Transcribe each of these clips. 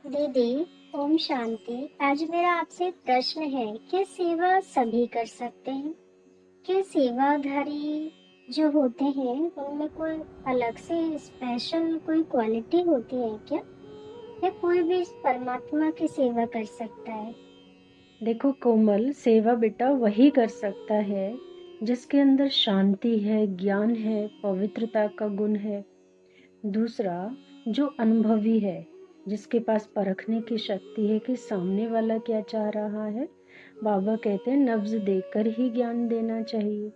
दीदी, ओम शांति। आज मेरा आपसे प्रश्न है, क्या सेवा सभी कर सकते हैं? क्या सेवाधारी जो होते हैं उनमें कोई अलग से स्पेशल कोई क्वालिटी होती है क्या? या कोई भी इस परमात्मा की सेवा कर सकता है? देखो कोमल, सेवा बेटा वही कर सकता है जिसके अंदर शांति है, ज्ञान है, पवित्रता का गुण है। दूसरा, जो अनुभवी है, जिसके पास परखने की शक्ति है कि सामने वाला क्या चाह रहा है। बाबा कहते हैं नब्ज देकर ही ज्ञान देना चाहिए।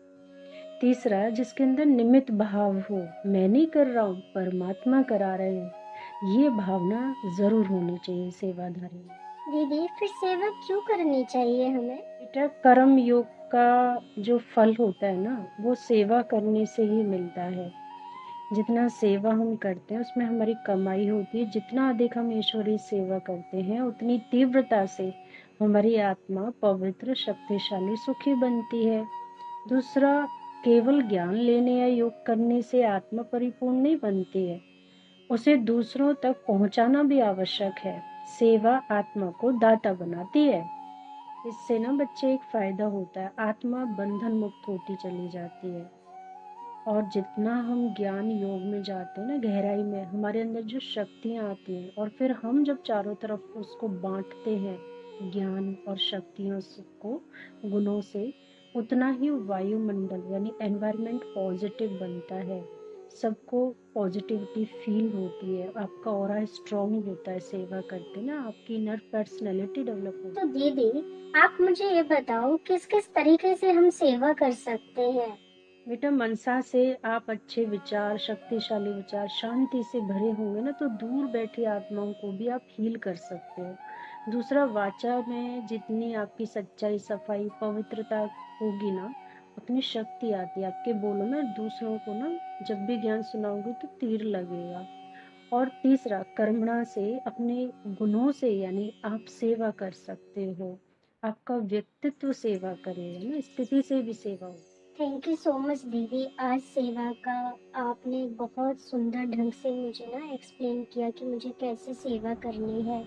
तीसरा, जिसके अंदर निमित्त भाव हो, मैं नहीं कर रहा हूँ, परमात्मा करा रहे हैं, ये भावना जरूर होनी चाहिए सेवाधारी में। दीदी, फिर सेवा क्यों करनी चाहिए हमें? बेटा, कर्म योग का जो फल होता है ना, वो सेवा करने से ही मिलता है। जितना सेवा हम करते हैं उसमें हमारी कमाई होती है। जितना अधिक हम ईश्वरीय सेवा करते हैं उतनी तीव्रता से हमारी आत्मा पवित्र, शक्तिशाली, सुखी बनती है। दूसरा, केवल ज्ञान लेने या योग करने से आत्मा परिपूर्ण नहीं बनती है, उसे दूसरों तक पहुंचाना भी आवश्यक है। सेवा आत्मा को दाता बनाती है। इससे ना बच्चे एक फायदा होता है, आत्मा बंधन मुक्त होती चली जाती है। और जितना हम ज्ञान योग में जाते हैं ना, गहराई में, हमारे अंदर जो शक्तियाँ आती हैं और फिर हम जब चारों तरफ उसको बांटते हैं ज्ञान और शक्तियों को, गुणों से, उतना ही वायुमंडल यानी एनवायरनमेंट पॉजिटिव बनता है। सबको पॉजिटिविटी फील होती है, आपका ऑरा स्ट्रांग होता है। सेवा करते ना आपकी इनर पर्सनैलिटी डेवलप होती तो दीदी, आप मुझे ये बताओ, किस किस तरीके से हम सेवा कर सकते हैं? है। बेटा, मनसा से आप अच्छे विचार, शक्तिशाली विचार, शांति से भरे होंगे ना, तो दूर बैठी आत्माओं को भी आप हील कर सकते हो। दूसरा, वाचा में जितनी आपकी सच्चाई, सफाई, पवित्रता होगी ना, उतनी शक्ति आती है। आपके बोलो ना दूसरों को ना, जब भी ज्ञान सुनाओगे तो तीर लगेगा। और तीसरा, कर्मणा से, अपने गुणों से, यानी आप सेवा कर सकते हो। आपका व्यक्तित्व सेवा करेगा ना, स्थिति से भी सेवा हो। थैंक यू सो मच दीदी। आज सेवा का आपने बहुत सुंदर ढंग से मुझे ना एक्सप्लेन किया कि मुझे कैसे सेवा करनी है।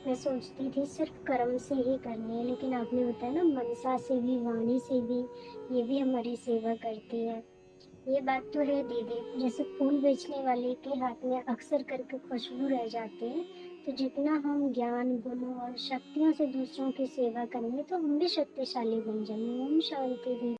मैं सोचती थी सिर्फ कर्म से ही करनी है, लेकिन आपने बताया ना मनसा से भी, वाणी से भी, ये भी हमारी सेवा करती है। ये बात तो है दीदी। जैसे फूल बेचने वाले के हाथ में अक्सर करके खुशबू रह जाती है, तो जितना हम ज्ञान, गुणों और शक्तियों से दूसरों की सेवा करेंगे तो हम भी शक्तिशाली बन जाएंगे। ओम शांति दीदी।